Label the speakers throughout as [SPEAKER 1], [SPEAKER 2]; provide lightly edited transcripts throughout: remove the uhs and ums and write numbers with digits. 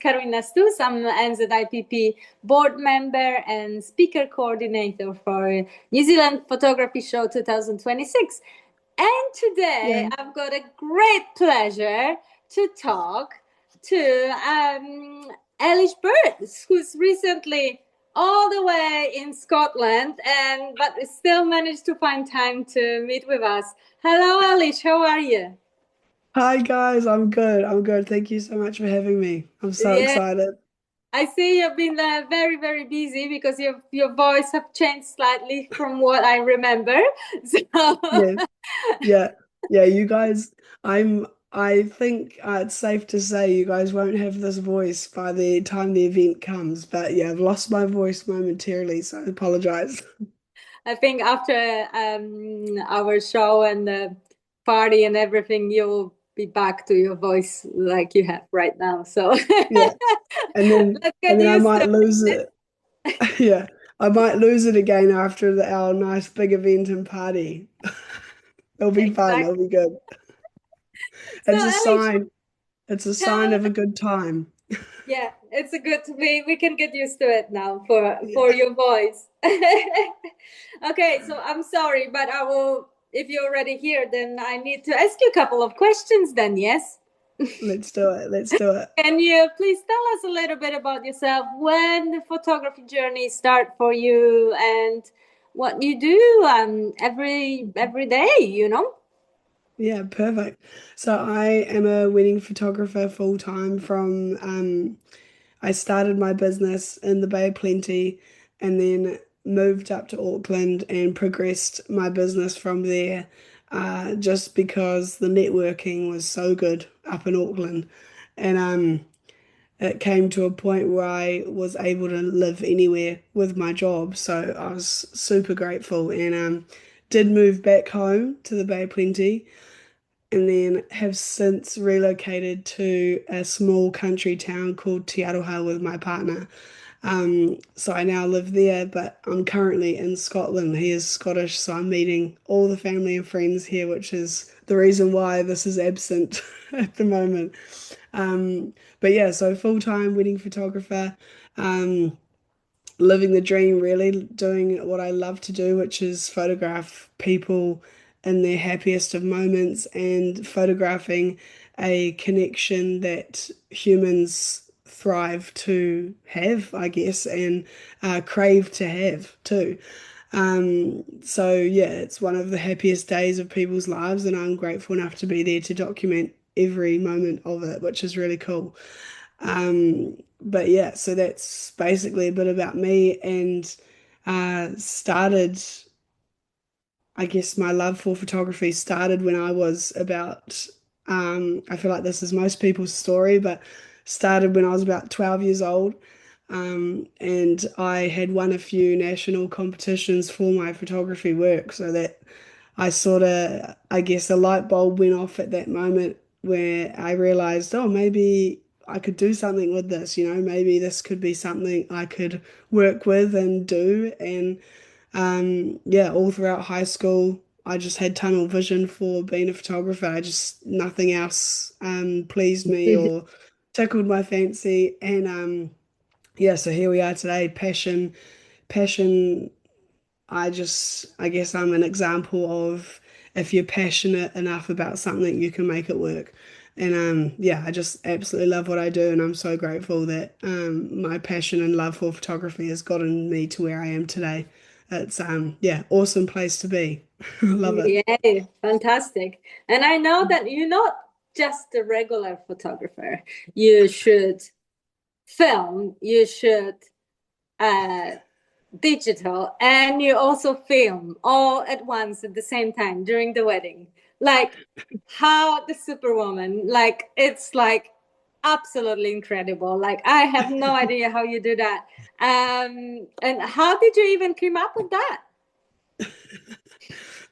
[SPEAKER 1] Karolina Stus. I'm NZIPP board member and speaker coordinator for New Zealand Photography Show 2026. And today
[SPEAKER 2] Yeah.
[SPEAKER 1] I've got a great pleasure to talk to Eilish Burt, who's recently all the way in Scotland, and but still managed to find time to meet with us. Hello, Eilish. How are you?
[SPEAKER 2] Hi guys, I'm good. I'm good. Thank you so much for having me. I'm so
[SPEAKER 1] Yeah,
[SPEAKER 2] excited.
[SPEAKER 1] I see you've been very, very busy because your voice have changed slightly from what I remember. So
[SPEAKER 2] Yes. Yeah. Yeah, you guys, I think it's safe to say you guys won't have this voice by the time the event comes. But yeah, I've lost my voice momentarily, so I apologize.
[SPEAKER 1] I think after our show and the party and everything, you'll be back to your voice like you have right now. So
[SPEAKER 2] Yeah. And then
[SPEAKER 1] let's
[SPEAKER 2] and
[SPEAKER 1] get
[SPEAKER 2] then I
[SPEAKER 1] used
[SPEAKER 2] might
[SPEAKER 1] to
[SPEAKER 2] lose
[SPEAKER 1] it.
[SPEAKER 2] it. Yeah. I might lose it again after our nice big event and party. It'll be fun.
[SPEAKER 1] Exactly.
[SPEAKER 2] It'll be good.
[SPEAKER 1] So
[SPEAKER 2] It's a
[SPEAKER 1] Ellie,
[SPEAKER 2] sign. It's a sign
[SPEAKER 1] tell
[SPEAKER 2] of a good time.
[SPEAKER 1] yeah, it's a good we can get used to it now for
[SPEAKER 2] Yeah.
[SPEAKER 1] your voice. Okay, so I'm sorry, but I will if you're already here, then I need to ask you a couple of questions then, yes?
[SPEAKER 2] Let's do it. Let's do it.
[SPEAKER 1] Can you please tell us a little bit about yourself, when the photography journey start for you and what you do every day, you know?
[SPEAKER 2] Yeah, perfect. So I am a wedding photographer full time from I started my business in the Bay of Plenty and then moved up to Auckland and progressed my business from there just because the networking was so good up in Auckland. And it came to a point where I was able to live anywhere with my job. So I was super grateful and did move back home to the Bay of Plenty and then have since relocated to a small country town called Te Aroha with my partner. So I now live there, but I'm currently in Scotland. He is Scottish, so I'm meeting all the family and friends here, which is the reason why this is absent at the moment. But yeah, so full-time wedding photographer, um, living the dream, really doing what I love to do, which is photograph people in their happiest of moments and photographing a connection that humans thrive to have, I guess, and crave to have too. So yeah, it's one of the happiest days of people's lives, and I'm grateful enough to be there to document every moment of it, which is really cool. But yeah, so that's basically a bit about me and started, I guess my love for photography started when I was about, I feel like this is most people's story, but started when I was about 12 years old. And I had won a few national competitions for my photography work, so that I sort of, I guess a light bulb went off at that moment where I realized, oh, maybe I could do something with this, maybe this could be something I could work with and do. And yeah, all throughout high school, I just had tunnel vision for being a photographer. I just, nothing else pleased me or tickled my fancy. And yeah, so here we are today, passion. I guess I'm an example of if you're passionate enough about something, you can make it work. And yeah, I just absolutely love what I do, and I'm so grateful that my passion and love for photography has gotten me to where I am today. It's yeah, awesome place to be. Love it.
[SPEAKER 1] Yeah, fantastic. And I know that you're not just a regular photographer. You should film, you should uh, digital, and you also film all at once at the same time during the wedding. Like how the Superwoman, like it's like absolutely incredible. Like I have no idea how you do that. And how did you even come up with that?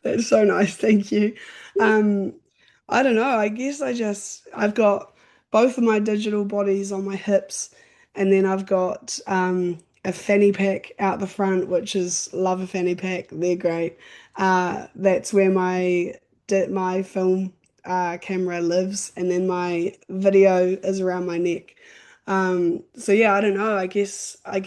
[SPEAKER 2] That's so nice. Thank you. Um, I don't know. I guess I've got both of my digital bodies on my hips, and then I've got a fanny pack out the front, which is love a fanny pack. They're great. That's where my film camera lives, and then my video is around my neck. So yeah, I don't know. I guess I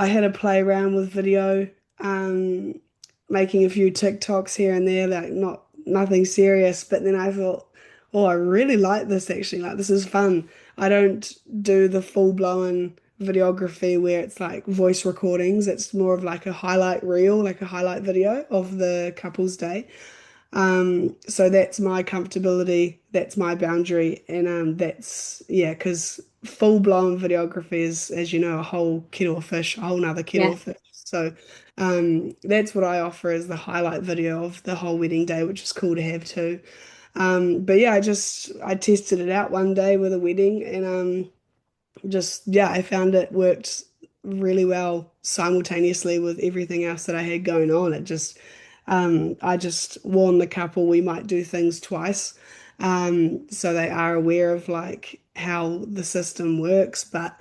[SPEAKER 2] had to play around with video, um, making a few TikToks here and there, like not nothing serious. But then I thought, oh, I really like this actually. Like this is fun. I don't do the full-blown videography where it's like voice recordings. It's more of like a highlight reel, like a highlight video of the couple's day. So that's my comfortability, that's my boundary, and that's yeah, because full-blown videography is, as you know, a whole kettle of fish, a whole nother kettle
[SPEAKER 1] Yeah.
[SPEAKER 2] of fish. So that's what I offer as the highlight video of the whole wedding day, which is cool to have too. But yeah, I tested it out one day with a wedding, and just yeah, I found it worked really well simultaneously with everything else that I had going on. I just warn the couple we might do things twice, so they are aware of like how the system works. But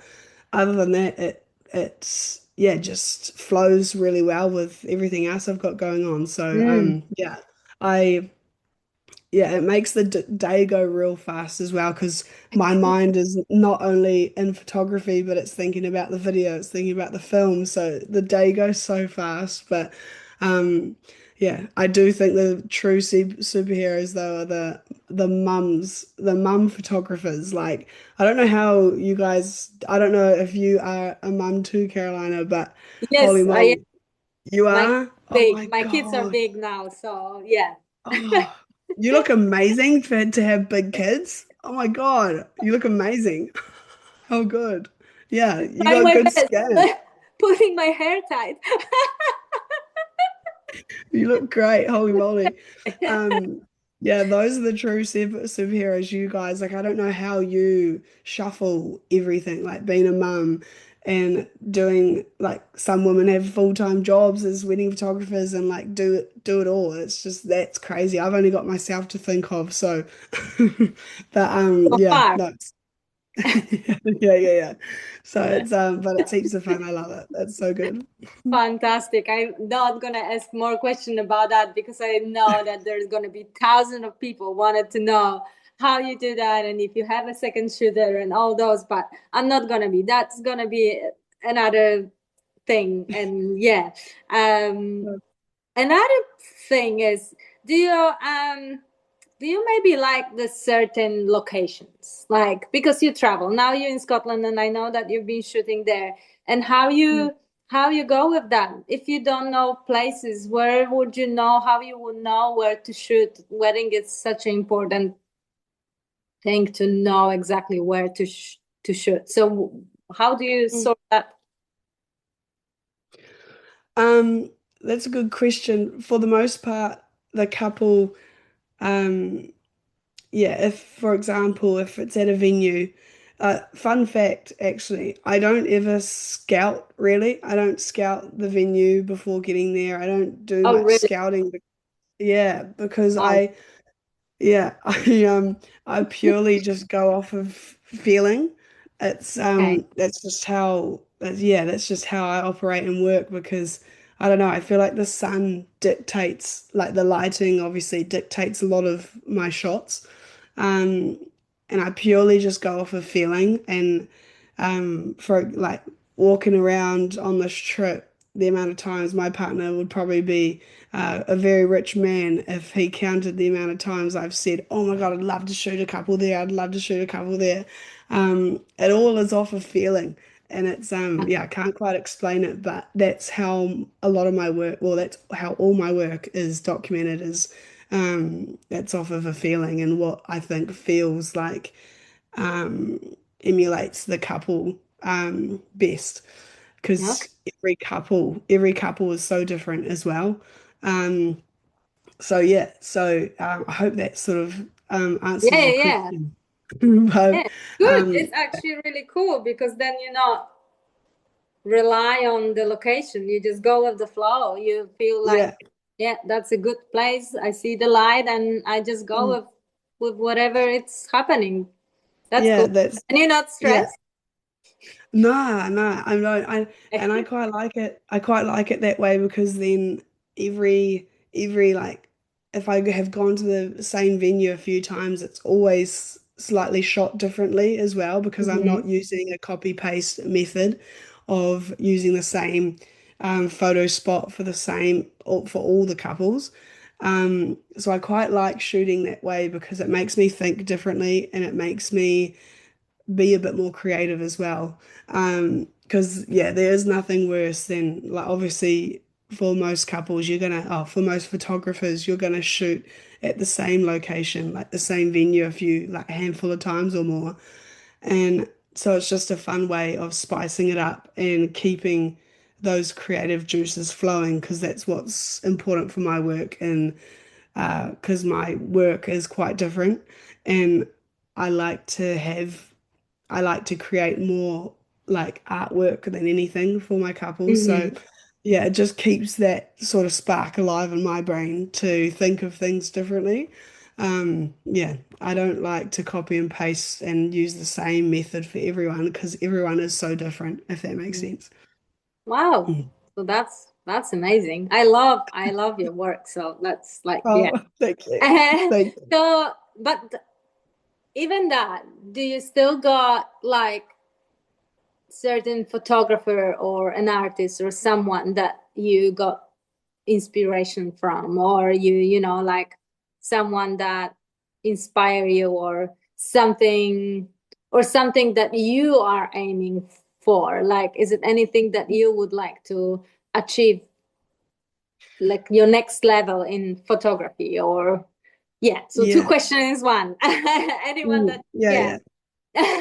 [SPEAKER 2] other than that, it's yeah, just flows really well with everything else I've got going on. So
[SPEAKER 1] Mm.
[SPEAKER 2] yeah, I yeah, it makes the d day go real fast as well because my mind is not only in photography, but it's thinking about the video, it's thinking about the film. So the day goes so fast. But um, yeah, I do think the true superheroes though are the mum photographers. Like I don't know how you guys. I don't know if you are a mum too, Carolina, but holy
[SPEAKER 1] Yes, I am.
[SPEAKER 2] moly, you
[SPEAKER 1] My
[SPEAKER 2] are. Oh
[SPEAKER 1] big.
[SPEAKER 2] my
[SPEAKER 1] My kids are
[SPEAKER 2] God.
[SPEAKER 1] big now, so yeah.
[SPEAKER 2] Oh, you look amazing to have big kids. Oh my God, you look amazing. Oh, good. Yeah, you
[SPEAKER 1] Trying
[SPEAKER 2] got
[SPEAKER 1] my
[SPEAKER 2] good
[SPEAKER 1] best,
[SPEAKER 2] skin.
[SPEAKER 1] putting my hair tight.
[SPEAKER 2] You look great. Holy moly. Um, yeah, those are the true superheroes, you guys. Like, I don't know how you shuffle everything, like being a mum and doing like some women have full-time jobs as wedding photographers and like do it all. It's just that's crazy. I've only got myself to think of, so but
[SPEAKER 1] So
[SPEAKER 2] yeah,
[SPEAKER 1] far.
[SPEAKER 2] no. Yeah. So it's but it's heaps of fun. I love it. It's so good.
[SPEAKER 1] Fantastic. I'm not gonna ask more question about that because I know that there's gonna be thousands of people wanted to know how you do that and if you have a second shooter and all those, but I'm not gonna be. That's gonna be another thing. And yeah. Um Another thing is, do you maybe like the certain locations? Like because you travel. Now you're in Scotland and I know that you've been shooting there. And how you go with that? If you don't know places, where would you know how you would know where to shoot? Wedding is such an important thing to know exactly where to shoot. So how do you sort that?
[SPEAKER 2] Um, that's a good question. For the most part, the couple, um, yeah, if, for example, if it's at a venue, fun fact, actually, I don't ever scout really. I don't scout the venue before getting there. I don't do
[SPEAKER 1] Oh,
[SPEAKER 2] much
[SPEAKER 1] really?
[SPEAKER 2] scouting. Yeah, because
[SPEAKER 1] Wow.
[SPEAKER 2] yeah, I purely just go off of feeling. It's
[SPEAKER 1] Okay.
[SPEAKER 2] that's just how yeah, that's just how I operate and work because I don't know, I feel like the sun dictates like the lighting obviously dictates a lot of my shots. Um and I purely just go off of feeling and for like walking around on this trip, the amount of times my partner would probably be a very rich man if he counted the amount of times I've said, "Oh my God, I'd love to shoot a couple there. I'd love to shoot a couple there." It all is off of feeling, and it's yeah, I can't quite explain it, but that's how a lot of my work, well, that's how all my work is documented is that's off of a feeling and what I think feels like um emulates the couple best
[SPEAKER 1] Okay.
[SPEAKER 2] because every couple is so different as well. Um, so yeah, so I hope that sort of answers
[SPEAKER 1] Yeah,
[SPEAKER 2] your
[SPEAKER 1] yeah.
[SPEAKER 2] question.
[SPEAKER 1] Yeah,
[SPEAKER 2] But
[SPEAKER 1] good.
[SPEAKER 2] um,
[SPEAKER 1] It's actually really cool because then you not rely on the location. You just go with the flow. You feel like,
[SPEAKER 2] yeah,
[SPEAKER 1] yeah, that's a good place. I see the light, and I just go
[SPEAKER 2] mm,
[SPEAKER 1] with whatever it's happening. That's
[SPEAKER 2] yeah,
[SPEAKER 1] cool.
[SPEAKER 2] that's
[SPEAKER 1] And you're not
[SPEAKER 2] yeah.
[SPEAKER 1] stressed.
[SPEAKER 2] No, no, I'm not. And I quite like it. I quite like it that way because then every like if I have gone to the same venue a few times, it's always slightly shot differently as well because I'm
[SPEAKER 1] Hmm.
[SPEAKER 2] not using a copy paste method of using the same photo spot for the same for all the couples. So I quite like shooting that way because it makes me think differently and it makes me be a bit more creative as well. Because yeah, there is nothing worse than like obviously for most couples, for most photographers, you're gonna shoot at the same location, like the same venue a few like a handful of times or more. And so it's just a fun way of spicing it up and keeping those creative juices flowing because that's what's important for my work and because my work is quite different and I like to have I like to create more like artwork than anything for my couples. So
[SPEAKER 1] Hmm.
[SPEAKER 2] yeah, it just keeps that sort of spark alive in my brain to think of things differently. Yeah, I don't like to copy and paste and use the same method for everyone because everyone is so different, if that makes sense.
[SPEAKER 1] Wow.
[SPEAKER 2] Mm.
[SPEAKER 1] So that's amazing. I love your work. So that's like, yeah.
[SPEAKER 2] Oh, thank you. Thank you.
[SPEAKER 1] So, but even that, do you still got like certain photographer or an artist or someone that you got inspiration from, or you know, like someone that inspire you, or something that you are aiming for? Like, is it anything that you would like to achieve, like your next level in photography? Or yeah, so two
[SPEAKER 2] Yeah.
[SPEAKER 1] questions one. Anyone that,
[SPEAKER 2] Yeah,
[SPEAKER 1] yeah.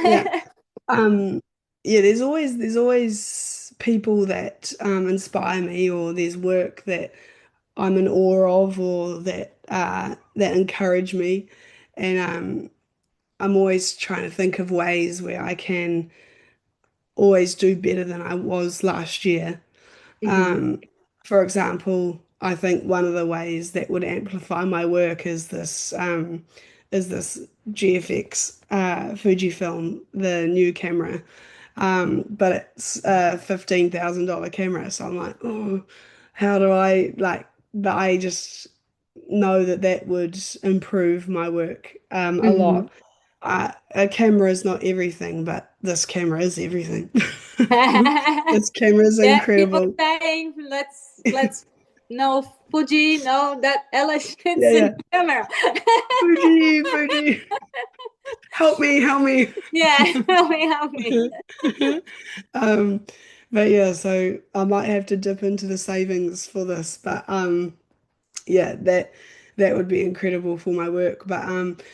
[SPEAKER 2] yeah. Yeah. Um, yeah, there's always people that inspire me or there's work that I'm in awe of or that encourage me. And I'm always trying to think of ways where I can always do better than I was last year.
[SPEAKER 1] Hmm.
[SPEAKER 2] Um, for example, I think one of the ways that would amplify my work is this GFX Fujifilm, the new camera. But it's a $15,000 camera, so I'm like, oh, how do I like? But I just know that that would improve my work a
[SPEAKER 1] Hmm.
[SPEAKER 2] lot. A camera is not everything, but this camera is everything. This camera is
[SPEAKER 1] Yeah, keep on
[SPEAKER 2] incredible.
[SPEAKER 1] saying, let's no Fuji, no that Eilish
[SPEAKER 2] Yeah,
[SPEAKER 1] Kids
[SPEAKER 2] yeah.
[SPEAKER 1] camera.
[SPEAKER 2] Fuji, Fuji, help me, help me.
[SPEAKER 1] Yeah, help me.
[SPEAKER 2] Um, but yeah, so I might have to dip into the savings for this, but yeah, that would be incredible for my work. But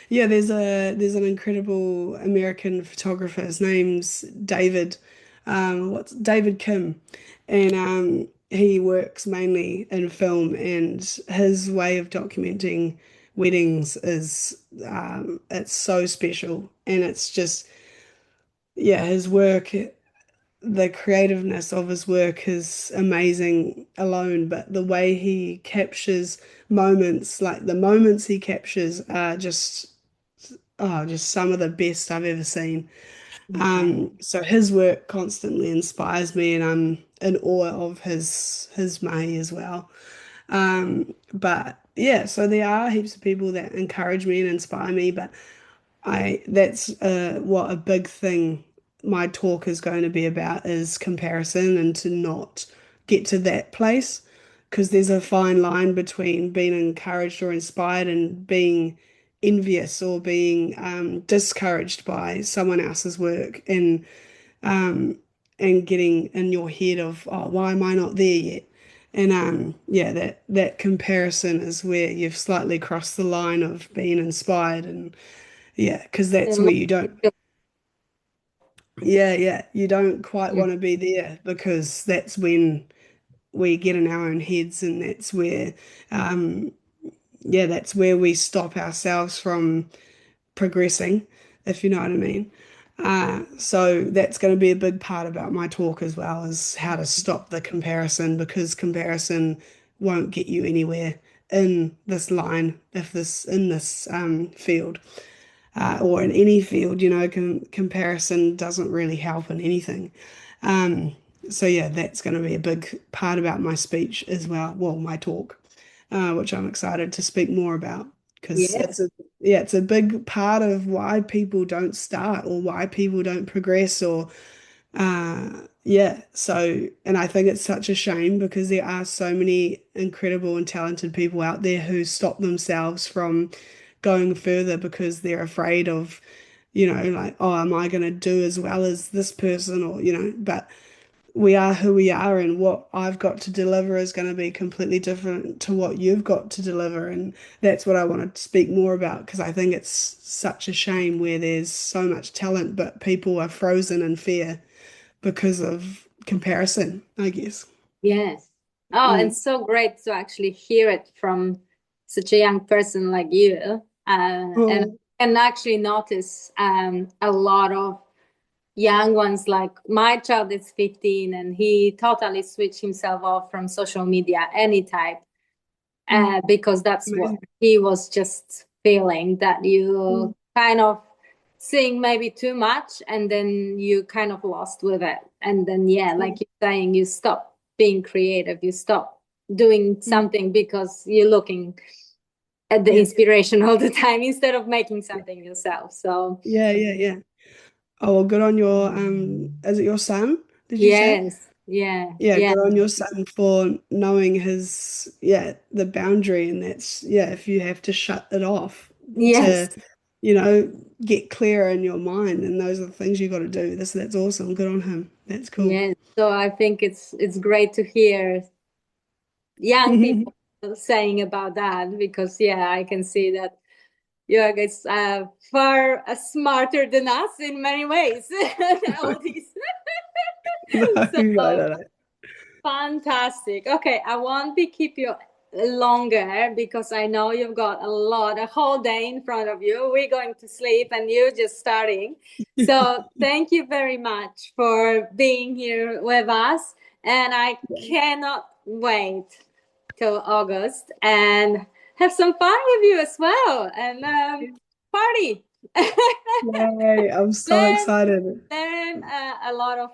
[SPEAKER 2] yeah, there's an incredible American photographer. His name's David, what's David Kim, and he works mainly in film, and his way of documenting weddings is it's so special, and it's just yeah, his work the creativeness of his work is amazing alone, but the way he captures moments, like the moments he captures are just some of the best I've ever seen.
[SPEAKER 1] Okay.
[SPEAKER 2] So his work constantly inspires me and I'm in awe of his Mahi as well. But yeah, so there are heaps of people that encourage me and inspire me, but I that's what a big thing my talk is going to be about is comparison and to not get to that place because there's a fine line between being encouraged or inspired and being envious or being discouraged by someone else's work um, and getting in your head of oh why am I not there yet? And yeah, that comparison is where you've slightly crossed the line of being inspired and yeah, because that's where you don't, yeah, yeah, you don't quite want to be there because that's when we get in our own heads and that's where, um, yeah, that's where we stop ourselves from progressing, if you know what I mean. So that's going to be a big part about my talk as well, is how to stop the comparison because comparison won't get you anywhere in this line, if this in this field. Or in any field, comparison doesn't really help in anything. Um, so yeah, that's going to be a big part about my speech as well. Well, my talk, which I'm excited to speak more about. because
[SPEAKER 1] Yes.
[SPEAKER 2] it's a big part of why people don't start or why people don't progress or yeah, so and I think it's such a shame because there are so many incredible and talented people out there who stop themselves from going further because they're afraid of, like, oh, am I going to do as well as this person or, but we are who we are, and what I've got to deliver is going to be completely different to what you've got to deliver. And that's what I want to speak more about because I think it's such a shame where there's so much talent, but people are frozen in fear because of comparison, I guess.
[SPEAKER 1] Yes. Oh, and
[SPEAKER 2] Mm.
[SPEAKER 1] so great to actually hear it from such a young person like you. And
[SPEAKER 2] Oh,
[SPEAKER 1] and actually notice a lot of young ones. Like my child is 15 and he totally switched himself off from social media, any type,
[SPEAKER 2] mm,
[SPEAKER 1] because that's what
[SPEAKER 2] amazing.
[SPEAKER 1] he was just feeling, that
[SPEAKER 2] Mm,
[SPEAKER 1] you kind of seeing maybe too much and then you kind of lost with it. And then, yeah, like
[SPEAKER 2] mm,
[SPEAKER 1] you're saying, you stop being creative, you stop doing
[SPEAKER 2] mm.
[SPEAKER 1] something because you're looking at the
[SPEAKER 2] Yeah,
[SPEAKER 1] inspiration all the time instead of making something yourself. So,
[SPEAKER 2] yeah, yeah, yeah. Oh, well, good on your is it your son, did you say?
[SPEAKER 1] yes, yeah,
[SPEAKER 2] Yeah,
[SPEAKER 1] yeah,
[SPEAKER 2] good on your son for knowing his, the boundary, and that's, if you have to shut it off
[SPEAKER 1] yes,
[SPEAKER 2] to, you know, get clear in your mind, and those are the things you got to do. That's awesome. Good on him. That's cool.
[SPEAKER 1] yes. So I think it's great to hear young people saying about that, because yeah, I can see that you guys are far smarter than us in many ways. All these.
[SPEAKER 2] No, no,
[SPEAKER 1] So
[SPEAKER 2] no,
[SPEAKER 1] fantastic. Okay, I won't be keep you longer because I know you've got a whole day in front of you. We're going to sleep and you're just starting.
[SPEAKER 2] no.
[SPEAKER 1] So thank you very much for being here with us. And I cannot wait till August and have some fun with you as well and party.
[SPEAKER 2] Yay, I'm so
[SPEAKER 1] Learn
[SPEAKER 2] excited.
[SPEAKER 1] learn a lot of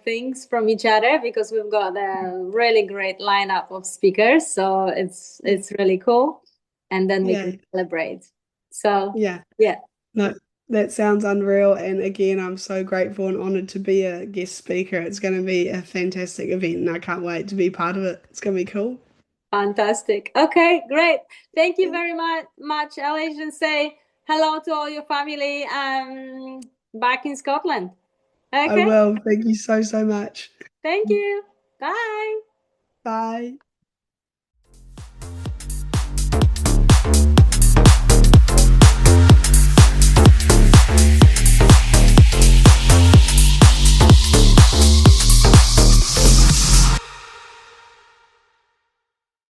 [SPEAKER 1] things from each other because we've got a really great lineup of speakers. So it's really cool, and then we can
[SPEAKER 2] Yeah,
[SPEAKER 1] celebrate. So
[SPEAKER 2] yeah.
[SPEAKER 1] yeah,
[SPEAKER 2] No, that sounds unreal. And again, I'm so grateful and honored to be a guest speaker. It's going to be a fantastic event, and I can't wait to be part of it. It's going to be cool.
[SPEAKER 1] fantastic. Okay, great. Thank you very much, Eilish, and say hello to all your family back in Scotland.
[SPEAKER 2] I
[SPEAKER 1] Okay,
[SPEAKER 2] will. Thank you so, so much.
[SPEAKER 1] thank you. Bye.
[SPEAKER 2] Bye.